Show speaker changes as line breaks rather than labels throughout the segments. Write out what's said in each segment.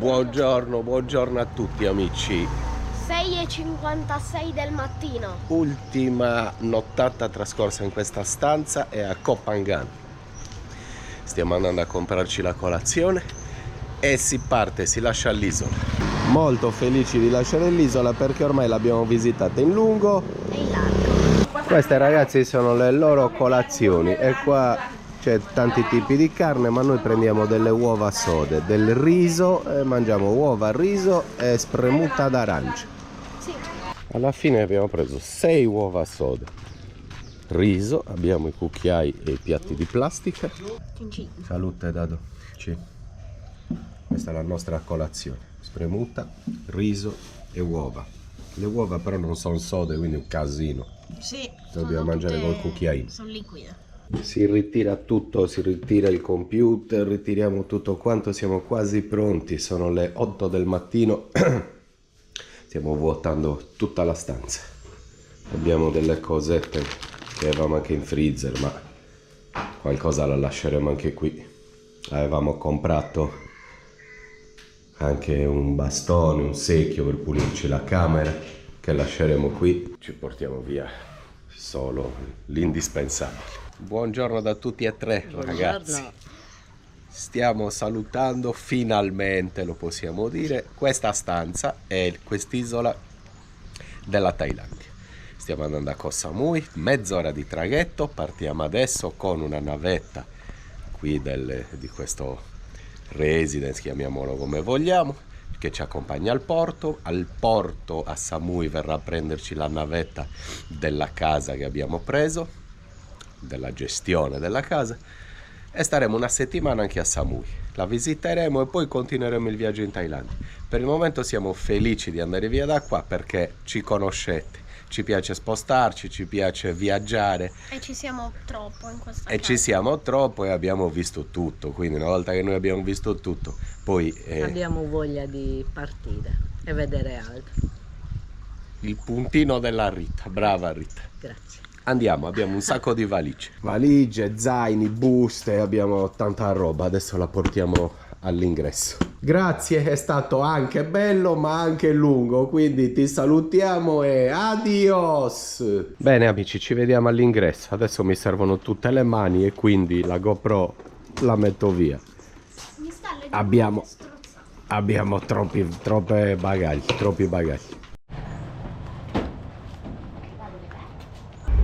Buongiorno, buongiorno a tutti amici.
6:56 del mattino.
Ultima nottata trascorsa in questa stanza è a Koh Phangan. Stiamo andando a comprarci la colazione e si parte, si lascia l'isola. Molto felici di lasciare l'isola perché ormai l'abbiamo visitata in lungo
E in largo.
Queste ragazzi sono le loro colazioni e qua c'è tanti tipi di carne, ma noi prendiamo delle uova sode, del riso e mangiamo uova, riso e spremuta d'arancia.
Sì.
Alla fine abbiamo preso 6 uova sode, riso, abbiamo i cucchiai e i piatti di plastica. Salute Dado. Sì. Questa è la nostra colazione, spremuta, riso e uova. Le uova però non sono sode, quindi è un casino.
Sì.
Dobbiamo mangiare col cucchiaino.
Sono liquide.
Si ritira tutto, si ritira il computer, ritiriamo tutto quanto, siamo quasi pronti, sono le 8 del mattino, stiamo vuotando tutta la stanza. Abbiamo delle cosette che avevamo anche in freezer, ma qualcosa la lasceremo anche qui. Avevamo comprato anche un bastone, un secchio per pulirci la camera, che lasceremo qui. Ci portiamo via solo l'indispensabile. Buongiorno da tutti e tre, ragazzi. Stiamo salutando finalmente, lo possiamo dire, questa stanza è quest'isola della Thailandia. Stiamo andando a Koh Samui, mezz'ora di traghetto, partiamo adesso con una navetta qui di questo residence, chiamiamolo come vogliamo, che ci accompagna al porto. Al porto a Samui verrà a prenderci la navetta della casa che abbiamo preso, della gestione della casa, e staremo una settimana anche a Samui. La visiteremo e poi continueremo il viaggio in Thailandia. Per il momento siamo felici di andare via da qua perché ci conoscete, ci piace spostarci, ci piace viaggiare
E ci siamo troppo in questa casa.
e ci siamo troppo e abbiamo visto tutto, quindi una volta che noi abbiamo visto tutto poi
abbiamo voglia di partire e vedere altro.
il puntino della Rita. Brava Rita.
Grazie.
Andiamo, abbiamo un sacco di valigie, zaini, buste, abbiamo tanta roba, adesso la portiamo all'ingresso. Grazie, è stato anche bello ma anche lungo, quindi ti salutiamo e adios! Bene amici, ci vediamo all'ingresso, adesso mi servono tutte le mani e quindi la GoPro la metto via. Abbiamo troppi bagagli.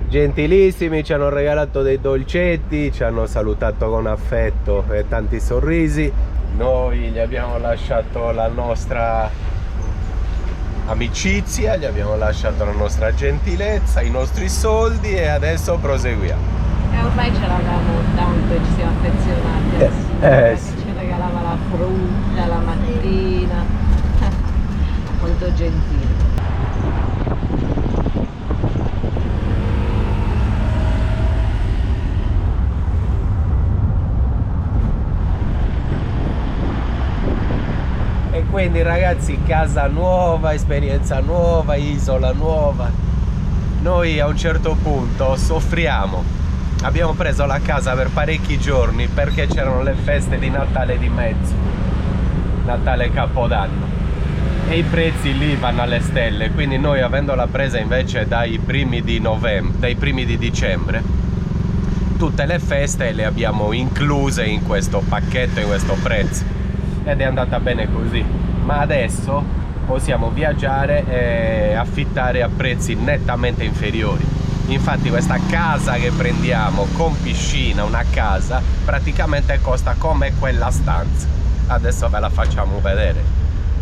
Gentilissimi, ci hanno regalato dei dolcetti, ci hanno salutato con affetto e tanti sorrisi. Noi gli abbiamo lasciato la nostra amicizia, gli abbiamo lasciato la nostra gentilezza, i nostri soldi e adesso proseguiamo.
E ormai ce l'avevamo tanto e ci siamo affezionati.
Sì.
Ci regalava la frutta la mattina. Molto gentile.
E quindi ragazzi, casa nuova, esperienza nuova, isola nuova. Noi a un certo punto soffriamo. Abbiamo preso la casa per parecchi giorni perché c'erano le feste di Natale di mezzo, Natale e Capodanno, e i prezzi lì vanno alle stelle. Quindi noi, avendola presa invece dai primi di dicembre, tutte le feste le abbiamo incluse in questo pacchetto, in questo prezzo, ed è andata bene così. Ma adesso possiamo viaggiare e affittare a prezzi nettamente inferiori. Infatti questa casa che prendiamo con piscina, una casa, praticamente costa come quella stanza. Adesso ve la facciamo vedere,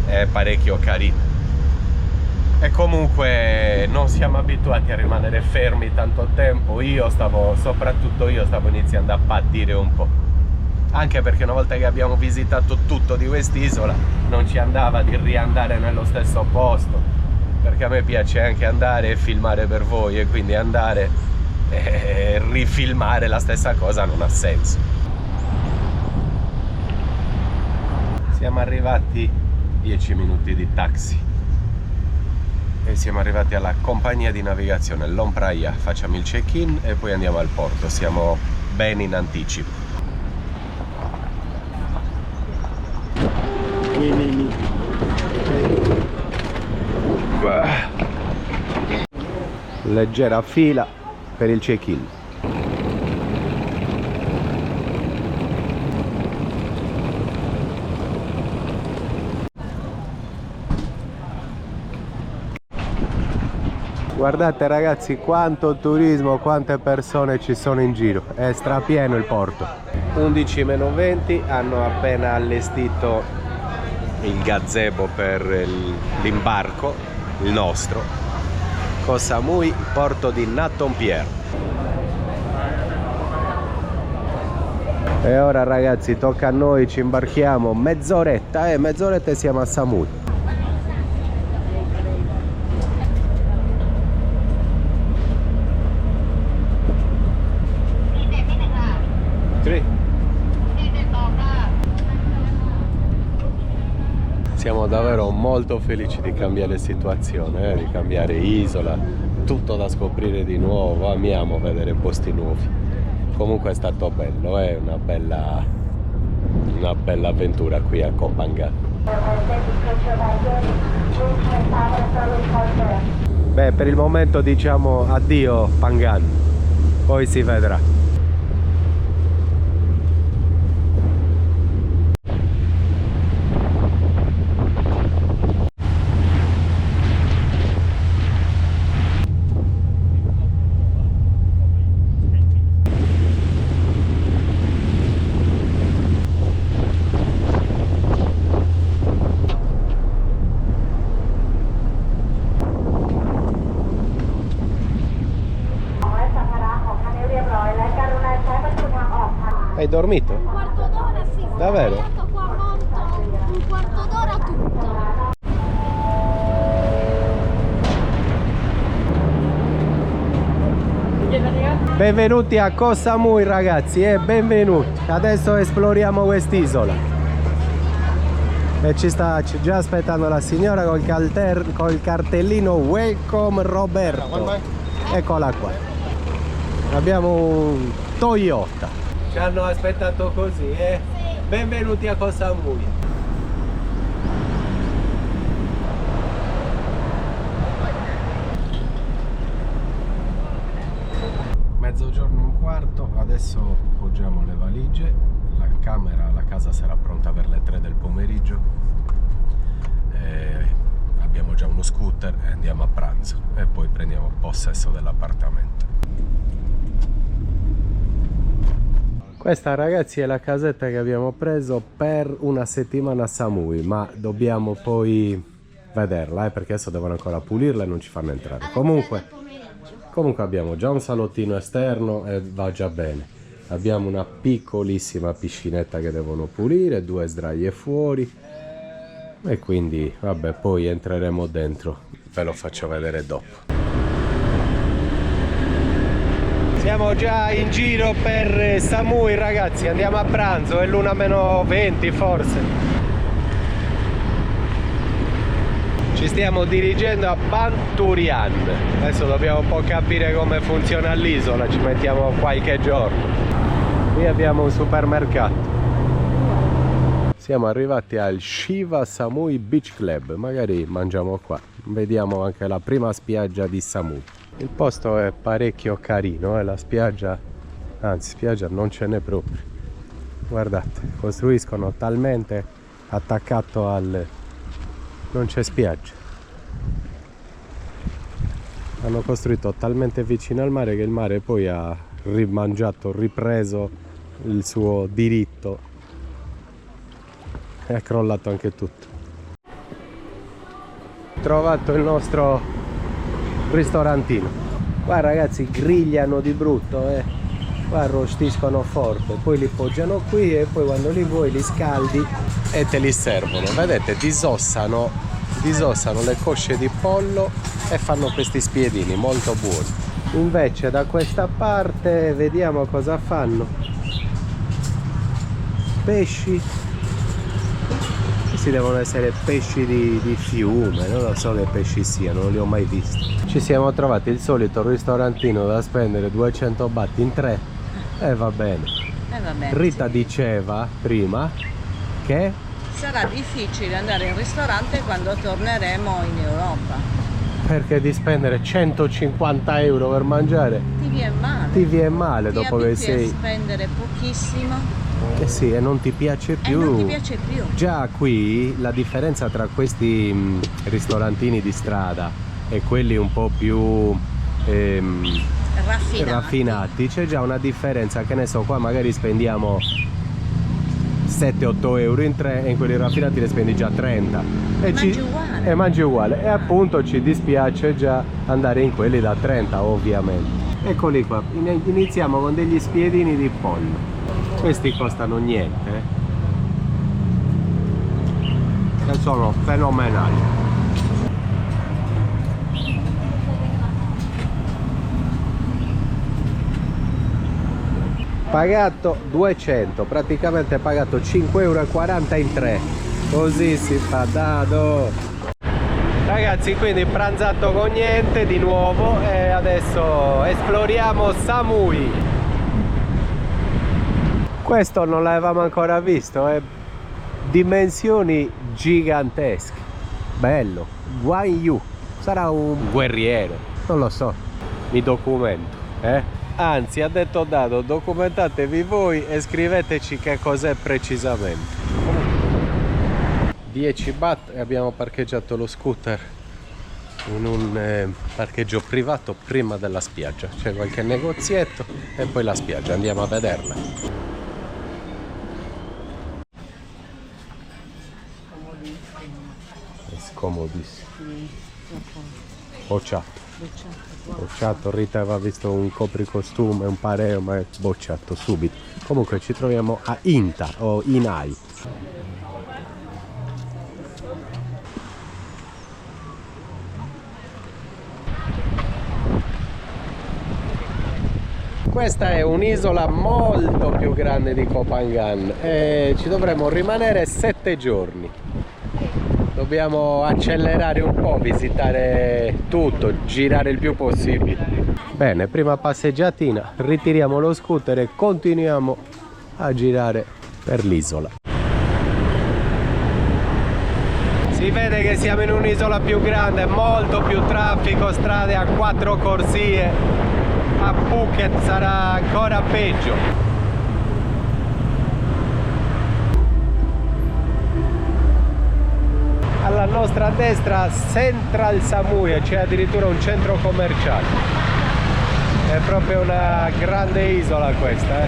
è parecchio carina. E comunque non siamo abituati a rimanere fermi tanto tempo. Soprattutto io stavo iniziando a patire un po', anche perché una volta che abbiamo visitato tutto di quest'isola non ci andava di riandare nello stesso posto, perché a me piace anche andare e filmare per voi, e quindi andare e rifilmare la stessa cosa non ha senso. Siamo arrivati 10 minuti di taxi e siamo arrivati alla compagnia di navigazione Lompraia. Facciamo il check-in e poi andiamo al porto, siamo ben in anticipo.
Ini
leggera fila per il check-in. Guardate ragazzi quanto turismo, quante persone ci sono in giro, è strapieno il porto. 11:20, hanno appena allestito il gazebo per l'imbarco, il nostro, Koh Samui, porto di Nakhon Pier. E ora ragazzi tocca a noi, ci imbarchiamo, mezz'oretta e siamo a Samui. Siamo davvero molto felici di cambiare situazione, di cambiare isola, tutto da scoprire di nuovo, amiamo vedere posti nuovi. Comunque è stato bello, è una bella avventura qui a Koh Phangan. Beh, per il momento diciamo addio Phangan, poi si vedrà. Hai dormito?
Un quarto d'ora sì.
Davvero?
Sto qua morto un quarto d'ora tutto.
Benvenuti a Koh Samui ragazzi, benvenuti. Adesso esploriamo quest'isola. E ci sta già aspettando la signora col cartellino Welcome Roberto. Eccola qua. Abbiamo un Toyota. Ci hanno aspettato così, eh? Benvenuti a Koh Samui. Mezzogiorno e un quarto, adesso poggiamo le valigie, la casa sarà pronta per le 3 del pomeriggio. Abbiamo già uno scooter e andiamo a pranzo e poi prendiamo possesso dell'appartamento. Questa ragazzi è la casetta che abbiamo preso per una settimana a Samui, ma dobbiamo poi vederla perché adesso devono ancora pulirla e non ci fanno entrare. Comunque abbiamo già un salottino esterno e va già bene. Abbiamo una piccolissima piscinetta che devono pulire, 2 sdraie fuori e quindi vabbè, poi entreremo dentro, ve lo faccio vedere dopo. Siamo già in giro per Samui ragazzi, andiamo a pranzo, è l'1:20 forse. Ci stiamo dirigendo a Banturian. Adesso dobbiamo un po' capire come funziona l'isola, ci mettiamo qualche giorno. Qui abbiamo un supermercato. Siamo arrivati al Shiva Samui Beach Club, magari mangiamo qua, vediamo anche la prima spiaggia di Samui. Il posto è parecchio carino, la spiaggia, anzi spiaggia non ce n'è proprio. Guardate, costruiscono talmente attaccato al... non c'è spiaggia. Hanno costruito talmente vicino al mare che il mare poi ha ripreso il suo diritto e ha crollato anche tutto. Trovato il nostro ristorantino. Qua ragazzi grigliano di brutto, qua arrostiscono forte, poi li poggiano qui e poi quando li vuoi li scaldi e te li servono. Vedete, disossano le cosce di pollo e fanno questi spiedini molto buoni. Invece da questa parte vediamo cosa fanno. Pesci. Questi devono essere pesci di fiume, non lo so che pesci siano, non li ho mai visti. Ci siamo trovati il solito ristorantino da spendere 200 baht in 3 e va bene. Rita diceva prima che
sarà difficile andare in ristorante quando torneremo in Europa.
perché di spendere 150 euro per mangiare
Ti viene male.
ti viene male dopo che
abitui a
sei...
spendere pochissimo
Eh sì, e non ti piace
e
più.
non ti piace più.
Già qui la differenza tra questi ristorantini di strada e quelli un po' più raffinati, c'è già una differenza, che ne so, qua magari spendiamo 7-8 euro in tre e in quelli raffinati ne spendi già 30 e
Mangi uguale.
e mangi uguale, e appunto ci dispiace già andare in quelli da 30 ovviamente. Eccoli qua, iniziamo con degli spiedini di pollo. Questi costano niente, e sono fenomenali. Pagato 200, praticamente pagato 5,40 euro in tre, così si fa, dado. Ragazzi, quindi pranzato con niente di nuovo e adesso esploriamo Samui. Questo non l'avevamo ancora visto, è dimensioni gigantesche, bello. Guan Yu sarà un guerriero, non lo so, mi documento, anzi, ha detto Dado, documentatevi voi e scriveteci che cos'è precisamente. 10 baht e abbiamo parcheggiato lo scooter in un parcheggio privato prima della spiaggia. C'è qualche negozietto e poi la spiaggia, andiamo a vederla. È scomodissimo. Bocciato. Bocciato, Rita aveva visto un copricostume, un pareo, ma è bocciato subito. Comunque ci troviamo a Inta o Inai. Questa è un'isola molto più grande di Koh Phangan e ci dovremo rimanere 7 giorni. Dobbiamo accelerare un po', visitare tutto, girare il più possibile. Bene, prima passeggiatina, ritiriamo lo scooter e continuiamo a girare per l'isola. Si vede che siamo in un'isola più grande, molto più traffico, strade a 4 corsie. A Phuket sarà ancora peggio. Alla nostra destra Central Samui, c'è addirittura un centro commerciale. È proprio una grande isola questa,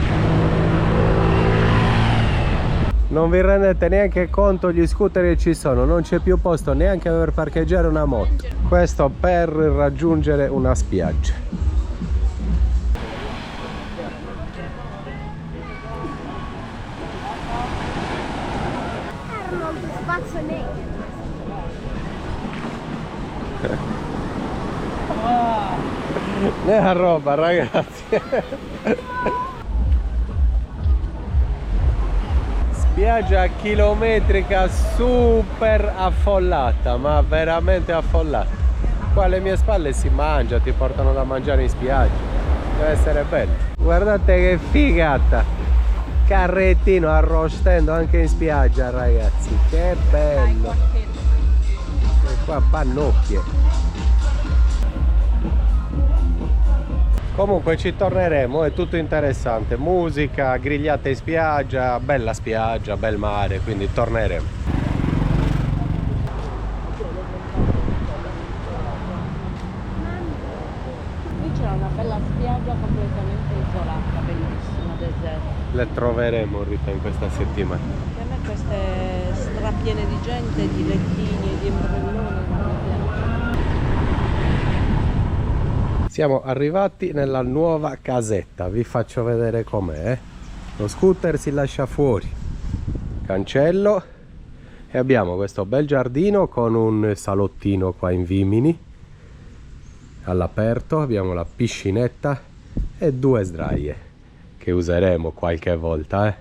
Non vi rendete neanche conto gli scooter che ci sono, non c'è più posto neanche per parcheggiare una moto. Questo per raggiungere una spiaggia. Nella roba, ragazzi. Spiaggia chilometrica super affollata, ma veramente affollata. Qua alle mie spalle si mangia, ti portano da mangiare in spiaggia. Deve essere bello. Guardate che figata. Carrettino arrostendo anche in spiaggia, ragazzi. Che bello. E qua pannocchie. Comunque ci torneremo, è tutto interessante, musica, grigliate in spiaggia, bel mare, quindi torneremo.
Qui c'è una bella spiaggia completamente isolata, bellissima, deserta.
Le troveremo, Rita, in questa settimana.
E a me queste strapiene di gente, di lettini e di ombrelloni.
Siamo arrivati nella nuova casetta, vi faccio vedere com'è. Lo scooter si lascia fuori, cancello, e abbiamo questo bel giardino con un salottino qua in vimini all'aperto, abbiamo la piscinetta e 2 sdraie che useremo qualche volta,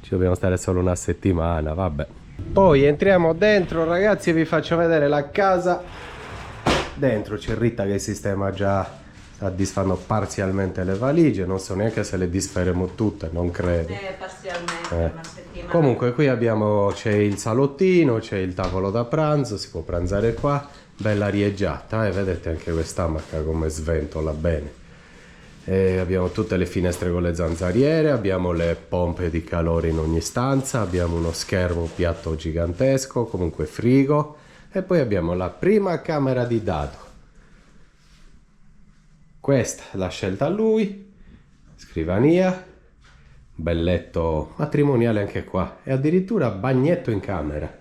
ci dobbiamo stare solo una settimana, vabbè. Poi entriamo dentro, ragazzi, e vi faccio vedere la casa. Dentro c'è Rita che sistema già, sta disfando parzialmente le valigie, non so neanche se le disferemo tutte, non credo.
Parzialmente, una settimana.
Comunque qui c'è il salottino, c'è il tavolo da pranzo, si può pranzare qua, bella arieggiata, vedete anche quest'amaca come sventola bene. Abbiamo tutte le finestre con le zanzariere, abbiamo le pompe di calore in ogni stanza, abbiamo uno schermo, un piatto gigantesco, comunque frigo, e poi abbiamo la prima camera di Dado. Questa l'ha scelta lui, scrivania, bel letto matrimoniale anche qua, e addirittura bagnetto in camera.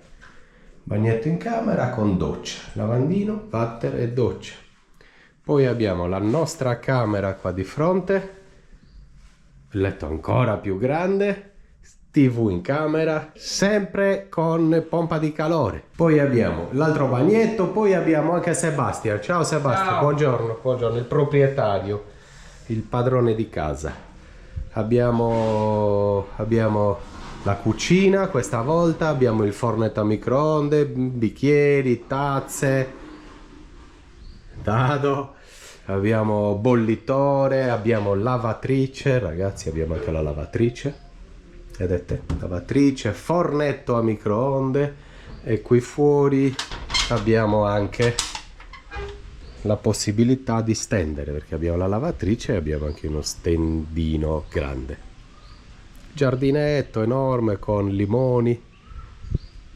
Bagnetto in camera con doccia, lavandino, water e doccia. Poi abbiamo la nostra camera qua di fronte, il letto ancora più grande, TV in camera, sempre con pompa di calore. Poi abbiamo l'altro bagnetto, poi abbiamo anche Sebastian. Ciao Sebastian, buongiorno, buongiorno, il proprietario, il padrone di casa. Abbiamo la cucina questa volta, abbiamo il fornetto a microonde, bicchieri, tazze, Dado, abbiamo bollitore, abbiamo lavatrice, ragazzi, abbiamo anche la lavatrice, vedete, lavatrice, fornetto a microonde, e qui fuori abbiamo anche la possibilità di stendere, perché abbiamo la lavatrice e abbiamo anche uno stendino grande. Giardinetto enorme con limoni,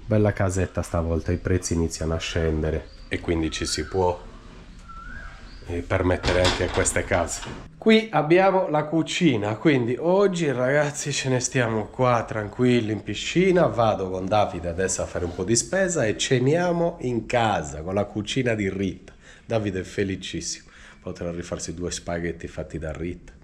bella casetta stavolta, i prezzi iniziano a scendere e quindi ci si può permettere anche queste case. Qui abbiamo la cucina, quindi oggi ragazzi ce ne stiamo qua tranquilli in piscina. Vado con Davide adesso a fare un po' di spesa e ceniamo in casa con la cucina di Rita. Davide è felicissimo, potrà rifarsi 2 spaghetti fatti da Rita.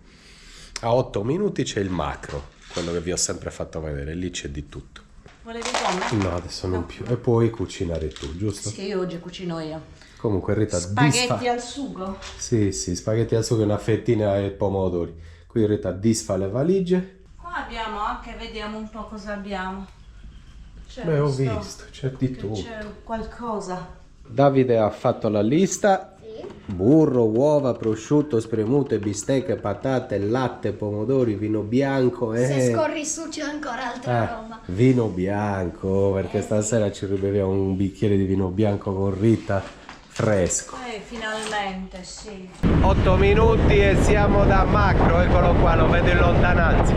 A 8 minuti c'è il macro, quello che vi ho sempre fatto vedere, lì c'è di tutto.
Volevi come?
No, adesso non più. E poi cucinare tu, giusto?
Sì, oggi cucino io.
Comunque Rita
spaghetti al sugo?
Sì, spaghetti al sugo e una fettina e pomodori. Qui Rita disfa le valigie.
Qua abbiamo anche, vediamo un po' cosa abbiamo.
Beh, ho visto, c'è di tutto.
C'è qualcosa.
Davide ha fatto la lista.
Sì.
Burro, uova, prosciutto, spremute, bistecche, patate, latte, pomodori, vino bianco e...
Se scorri su c'è ancora altra roba.
Vino bianco, perché stasera ci ribeviamo un bicchiere di vino bianco con Rita. Fresco.
Finalmente, sì.
8 minuti e siamo da Macro, eccolo qua, lo vedo in lontananza.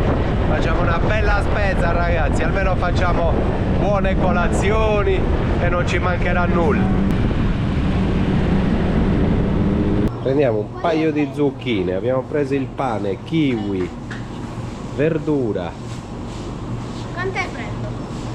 Facciamo una bella spesa ragazzi, almeno facciamo buone colazioni e non ci mancherà nulla. Prendiamo un paio di zucchine, abbiamo preso il pane, kiwi, verdura.
Quant'è freddo?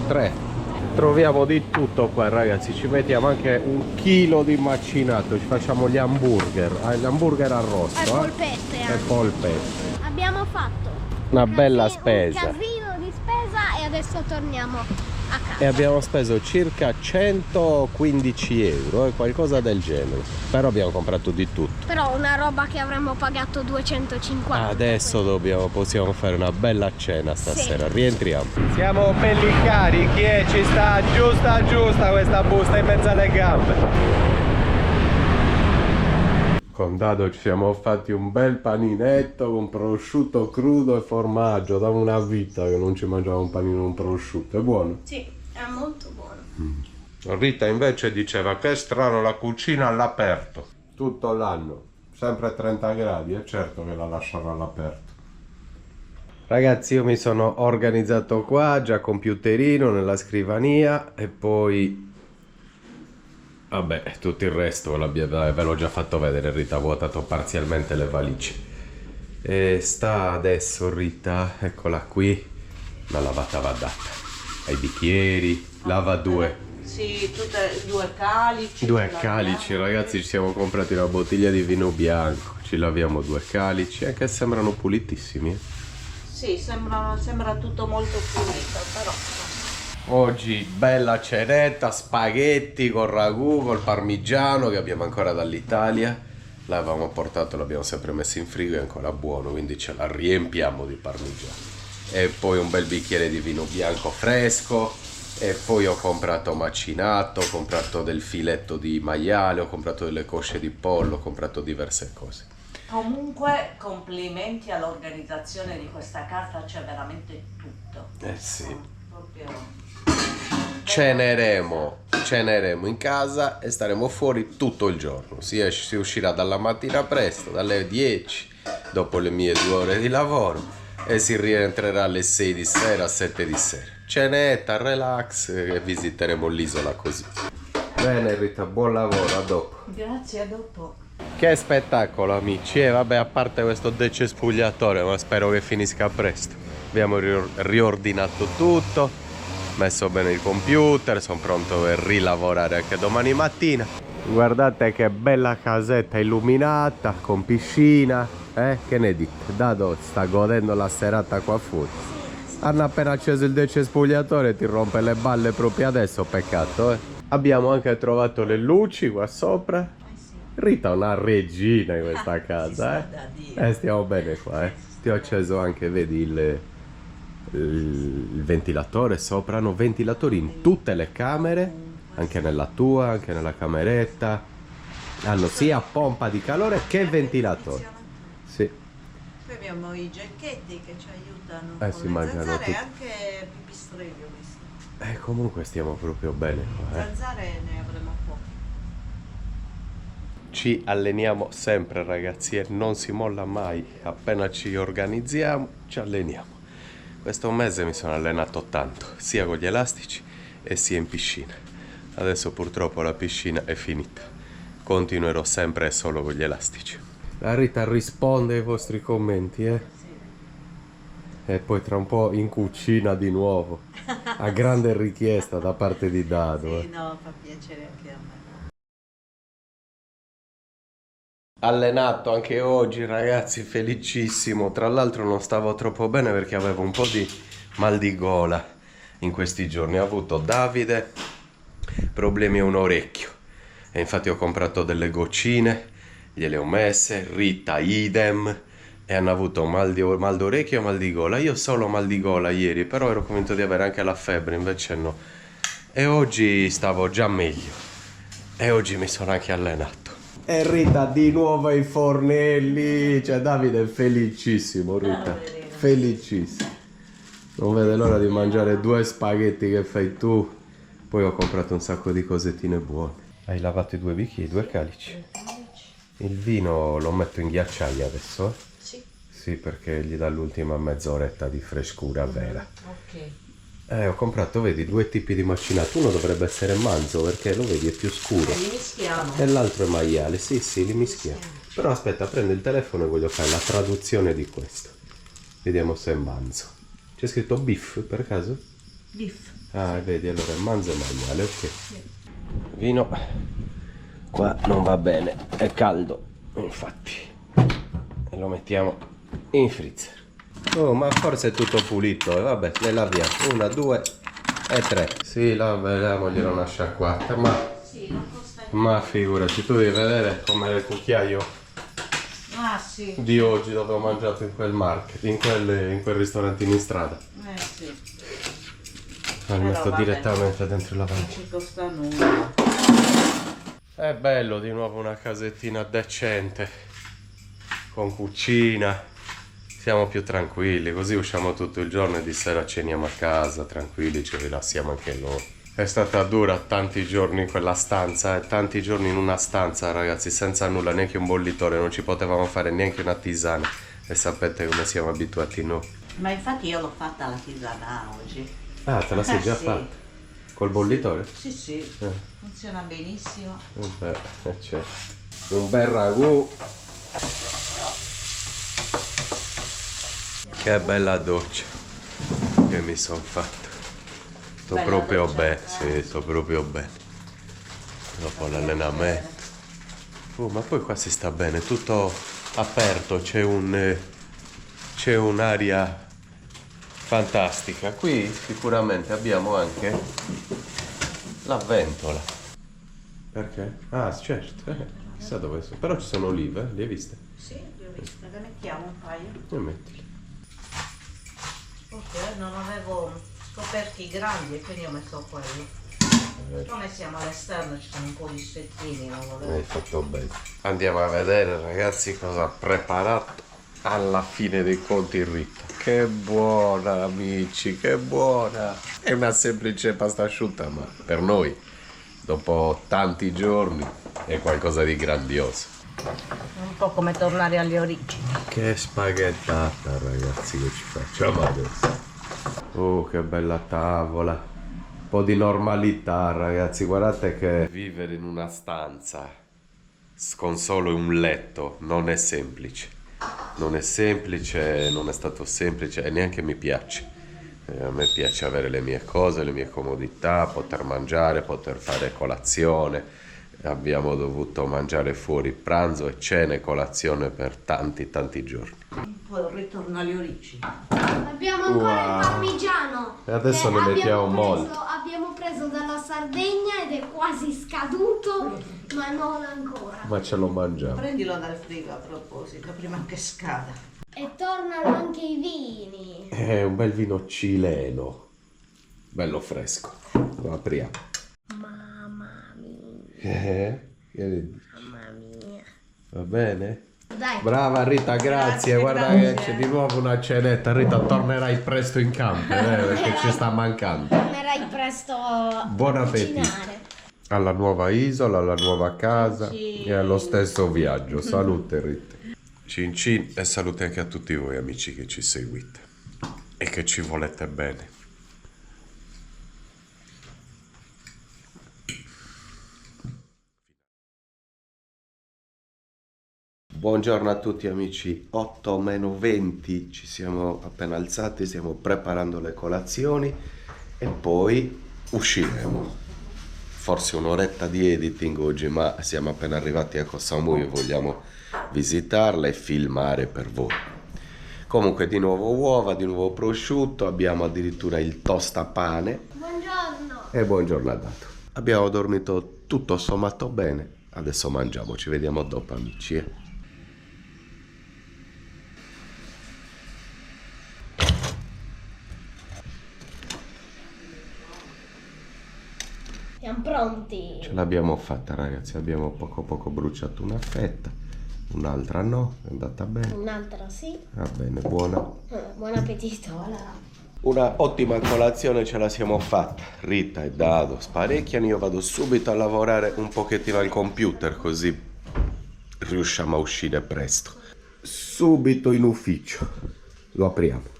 3. Troviamo di tutto qua ragazzi, ci mettiamo anche 1 chilo di macinato, ci facciamo gli hamburger, gli hamburger arrosto
E polpette
e
anche.
polpette.
Abbiamo fatto
Una bella spesa.
un casino di spesa e adesso torniamo a casa.
E abbiamo speso circa 115 euro, qualcosa del genere, però abbiamo comprato di tutto.
Però una roba che avremmo pagato 250.
Adesso possiamo fare una bella cena stasera,
Sì.
rientriamo. Siamo belli carichi e ci sta giusta questa busta in mezzo alle gambe. Con Dado ci siamo fatti un bel paninetto con prosciutto crudo e formaggio, da una vita che non ci mangiavo un panino e un prosciutto, è buono?
Sì, è molto buono.
Rita invece diceva che è strano la cucina all'aperto tutto l'anno, sempre a 30 gradi, è certo che la lasciano all'aperto. Ragazzi, io mi sono organizzato qua, già computerino nella scrivania e poi vabbè, tutto il resto ve l'ho già fatto vedere. Rita ha vuotato parzialmente le valigie e sta adesso Rita, eccola qui, una lavata va data ai bicchieri, lava 2
Sì, tutte 2 calici.
2 calici, ragazzi, ci siamo comprati una bottiglia di vino bianco, ci laviamo 2 calici, anche sembrano pulitissimi.
Sì, sembra tutto molto pulito, però.
Oggi bella cenetta, spaghetti con ragù, col parmigiano che abbiamo ancora dall'Italia. L'avevamo portato, l'abbiamo sempre messo in frigo, è ancora buono, quindi ce la riempiamo di parmigiano. E poi un bel bicchiere di vino bianco fresco. E poi ho comprato macinato, ho comprato del filetto di maiale, ho comprato delle cosce di pollo, ho comprato diverse cose.
Comunque, complimenti all'organizzazione di questa casa, c'è veramente tutto.
Sì.
Proprio
ceneremo in casa e staremo fuori tutto il giorno. Si uscirà dalla mattina presto, dalle 10, dopo le mie 2 ore di lavoro, e si rientrerà alle 6 di sera, 7 di sera. Cenetta, relax, e visiteremo l'isola così. Bene Rita, buon lavoro, a dopo.
Grazie, a dopo.
Che spettacolo amici, e vabbè, a parte questo decespugliatore, ma spero che finisca presto. Abbiamo riordinato tutto, messo bene il computer, sono pronto per rilavorare anche domani mattina. Guardate che bella casetta illuminata, con piscina, che ne dite? Dado sta godendo la serata qua fuori. Hanno appena acceso il decespugliatore, ti rompe le balle proprio adesso, peccato, Abbiamo anche trovato le luci qua sopra. Rita è una regina in questa casa, stiamo bene qua, Ti ho acceso anche, vedi, il ventilatore sopra. Hanno ventilatori in tutte le camere, anche nella tua, anche nella cameretta. Hanno sia pompa di calore che ventilatore. Sì.
Poi abbiamo i giacchetti che ci aiutano
Si
con le
mangiano
zanzare
tutti.
e anche pipistrelli ho visto.
Comunque stiamo proprio bene qua,
Zanzare ne avremo pochi.
Ci alleniamo sempre ragazzi e non si molla mai. Appena ci organizziamo ci alleniamo. Questo mese mi sono allenato tanto, sia con gli elastici e sia in piscina. Adesso purtroppo la piscina è finita. Continuerò sempre e solo con gli elastici. La Rita risponde ai vostri commenti, E poi tra un po' in cucina di nuovo. A grande richiesta da parte di Dado.
Sì, no, fa piacere anche a me.
Allenato anche oggi ragazzi, felicissimo. Tra l'altro non stavo troppo bene perché avevo un po' di mal di gola in questi giorni. Ho avuto Davide problemi a un orecchio e infatti ho comprato delle goccine, gliele ho messe. Rita idem, e hanno avuto mal d'orecchio e mal di gola. Io solo mal di gola ieri, però ero convinto di avere anche la febbre, invece no. E oggi stavo già meglio e oggi mi sono anche allenato. E Rita di nuovo ai fornelli, cioè Davide è felicissimo, Rita, felicissimo. Non vede l'ora di mangiare 2 spaghetti che fai tu. Poi ho comprato un sacco di cosettine buone. Hai lavato i 2 bicchieri, 2 calici. Il vino lo metto in ghiacciaia adesso,
Sì.
Sì, perché gli dà l'ultima mezz'oretta di frescura vera.
Ok.
Ho comprato, vedi, 2 tipi di macinato. Uno dovrebbe essere manzo perché lo vedi è più scuro.
Li mischiamo.
E l'altro è maiale, sì, li mischiamo. Però aspetta, prendo il telefono e voglio fare la traduzione di questo. Vediamo se è manzo. C'è scritto beef per caso?
Beef.
Ah, vedi, allora è manzo e maiale, ok. Vino qua non va bene, è caldo, infatti. E lo mettiamo in freezer. Oh, ma forse è tutto pulito, vabbè, le laviamo. 1, 2 e 3. Sì, laviamoglielo una sciacquata, ma figurati, tu devi vedere com'è il cucchiaio
Ah, sì.
di oggi dove ho mangiato in quel market, in quel ristorantino in strada.
Sì.
Lo metto direttamente dentro il
Non
lavandino.
ci costa nulla.
È bello di nuovo una casettina decente, con cucina. Siamo più tranquilli, così usciamo tutto il giorno e di sera ceniamo a casa, tranquilli, ci rilassiamo anche noi. È stata dura tanti giorni in quella stanza, tanti giorni in una stanza, ragazzi, senza nulla, neanche un bollitore, non ci potevamo fare neanche una tisana. E sapete come siamo abituati noi.
Ma infatti io l'ho fatta la tisana oggi.
Ah, te la sei già
Sì.
fatta? Col bollitore?
Sì, funziona benissimo.
Beh, c'è un bel ragù. Che bella doccia che mi sono fatto. Sto
Bella
proprio
doccia,
bene, sì, sto proprio bene. Dopo l'allenamento. Ma poi qua si sta bene, tutto aperto, c'è un'aria fantastica. Qui sicuramente abbiamo anche la ventola. Perché? Ah, certo. Chissà dove sono. Però ci sono olive, le hai viste?
Sì, le ho viste. Ne mettiamo un paio.
E mettili.
Ok, non avevo scoperti grandi e quindi ho messo quello. Come siamo all'esterno ci sono un po' di spettini, non volevo.
Hai fatto bene. Andiamo a vedere ragazzi cosa ha preparato Alla fine dei conti Rita. Che buona amici, che buona. È una semplice pasta asciutta, ma per noi, dopo tanti giorni, è qualcosa di grandioso.
Un po' come tornare alle origini.
Che spaghettata ragazzi che ci facciamo adesso. Oh, che bella tavola. Un po' di normalità ragazzi. Guardate che vivere in una stanza con solo un letto non è semplice. Non è semplice, non è stato semplice e neanche mi piace. A me piace avere le mie cose, le mie comodità, poter mangiare, poter fare colazione. Abbiamo dovuto mangiare fuori pranzo e cena e colazione per tanti giorni.
Un po' ritorno alle origini.
Abbiamo ancora
Wow.
il parmigiano.
E adesso
che
ne mettiamo molto.
Abbiamo preso dalla Sardegna ed è quasi scaduto, ma non ancora.
Ma ce lo mangiamo.
Prendilo dal frigo a proposito, prima che scada.
E tornano anche i vini.
È un bel vino cileno. Bello fresco. Lo apriamo.
Mamma mia.
Che ne dici?
Mamma mia.
Va bene?
Dai.
Brava Rita, grazie. Guarda
grazie.
che c'è di nuovo una cenetta. Rita, tornerai presto in campo, perché ci sta mancando.
Tornerai presto
Buon
a
appetito.
cucinare.
Alla nuova isola, alla nuova casa
Sì.
e allo stesso viaggio. Salute Rita. Cin cin e salute anche a tutti voi amici che ci seguite e che ci volete bene. Buongiorno a tutti amici, 8-20, ci siamo appena alzati, stiamo preparando le colazioni e poi usciremo. Forse un'oretta di editing oggi, ma siamo appena arrivati a Koh Samui e vogliamo visitarla e filmare per voi. Comunque di nuovo uova, di nuovo prosciutto, abbiamo addirittura il tostapane
Buongiorno.
e buon giornatato. Abbiamo dormito tutto sommato bene, adesso mangiamo, ci vediamo dopo amici.
Siamo pronti.
Ce l'abbiamo fatta ragazzi, abbiamo poco bruciato una fetta, un'altra no, è andata bene.
Un'altra sì.
Va bene, buona.
Buon appetito.
Una ottima colazione ce la siamo fatta. Rita e Dado sparecchiano, io vado subito a lavorare un pochettino al computer così riusciamo a uscire presto. Subito in ufficio. Lo apriamo.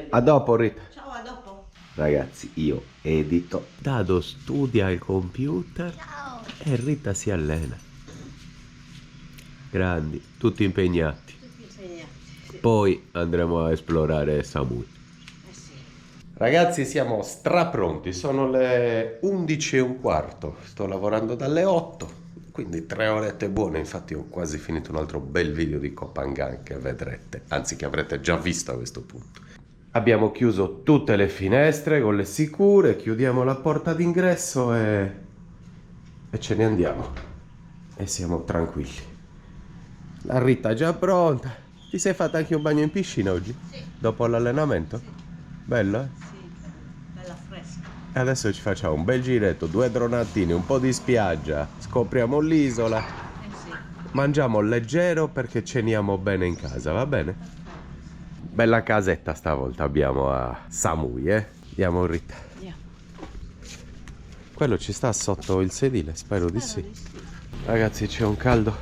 A dopo Rita.
Ciao, a dopo.
Ragazzi, io edito, Dado studia al computer
Ciao.
e Rita si allena. Grandi, tutti impegnati.
Sì.
Poi andremo a esplorare Samui.
Sì.
Ragazzi, siamo strapronti, sono le 11:15, sto lavorando dalle 8, quindi 3 orette buone, infatti ho quasi finito un altro bel video di Koh Phangan che vedrete, anzi che avrete già visto a questo punto. Abbiamo chiuso tutte le finestre con le sicure, chiudiamo la porta d'ingresso e ce ne andiamo. E siamo tranquilli. La Rita è già pronta. Ti sei fatta anche un bagno in piscina oggi?
Sì.
Dopo l'allenamento?
Sì.
Bello, eh?
Sì, bella fresca.
E adesso ci facciamo un bel giretto, 2 dronatini, un po' di spiaggia, scopriamo l'isola,
Sì.
mangiamo leggero perché ceniamo bene in casa, va bene? Bella casetta stavolta abbiamo a Samui, Andiamo Rita.
Andiamo.
Quello ci sta sotto il sedile, spero di sì. Ragazzi, c'è un caldo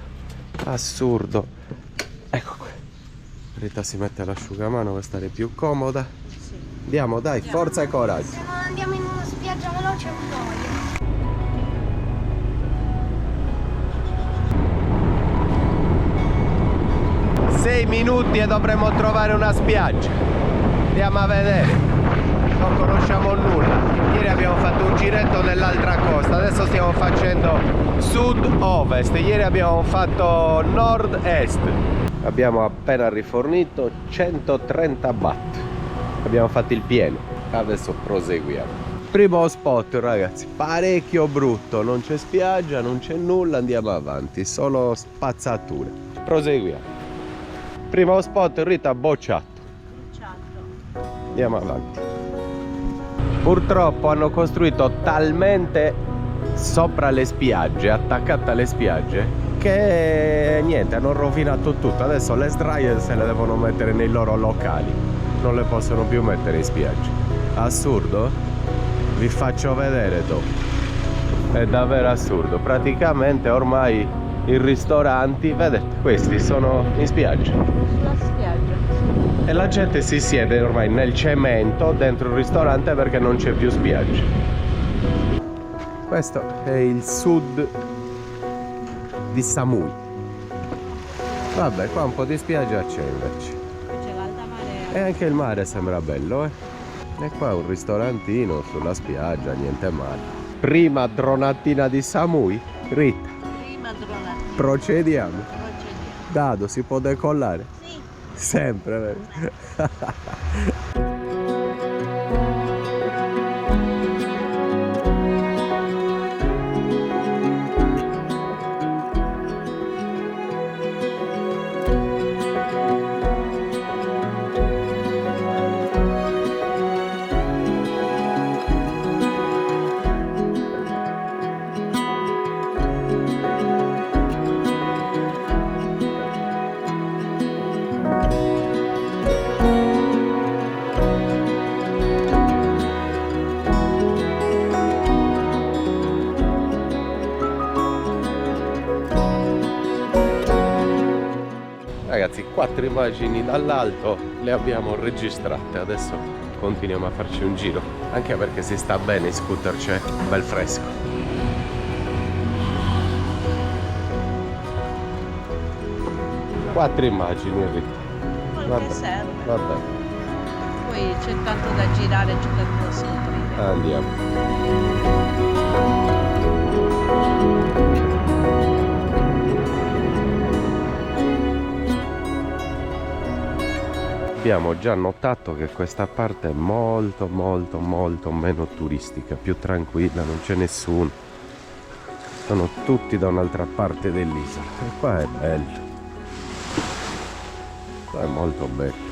assurdo. Ecco qua. Rita si mette l'asciugamano per stare più comoda.
Sì.
Andiamo, dai, forza e coraggio.
Se non andiamo in una spiaggia veloce muoio.
6 minuti e dovremo trovare una spiaggia. Andiamo a vedere. Non conosciamo nulla. Ieri abbiamo fatto un giretto nell'altra costa, adesso stiamo facendo sud-ovest. Ieri abbiamo fatto nord-est. Abbiamo appena rifornito 130 baht. Abbiamo fatto il pieno. Adesso proseguiamo. Primo spot ragazzi, parecchio brutto, non c'è spiaggia, non c'è nulla, andiamo avanti, solo spazzature. Proseguiamo. Primo spot, Rita bocciato. Andiamo avanti. Purtroppo hanno costruito talmente sopra le spiagge, attaccate alle spiagge, Perché niente, hanno rovinato tutto. Adesso le sdraie se le devono mettere nei loro locali, non le possono più mettere in spiaggia. Assurdo? Vi faccio vedere dopo. È davvero assurdo. Praticamente ormai i ristoranti, vedete, questi sono in spiaggia.
Sulla spiaggia.
E la gente si siede ormai nel cemento dentro il ristorante perché non c'è più spiaggia. Questo è il sud di Samui. Vabbè, qua un po' di spiaggia c'è invece.
C'è l'alta marea.
E anche il mare sembra bello, eh. E qua un ristorantino sulla spiaggia, niente male. Prima dronatina di Samui. Rita,
Prima dronata.
procediamo.
Procediamo.
Dado, si può decollare?
Sì.
Sempre, vero? Ragazzi, 4 immagini dall'alto le abbiamo registrate, adesso continuiamo a farci un giro, anche perché si sta bene in scooter, c'è bel fresco. Quattro immagini, Rita.
Quel che serve.
Vabbè,
Poi c'è tanto da girare, c'è tanto da sentire.
andiamo. Abbiamo già notato che questa parte è molto meno turistica, più tranquilla, non c'è nessuno. Sono tutti da un'altra parte dell'isola. E qua è bello. Qua è molto bello.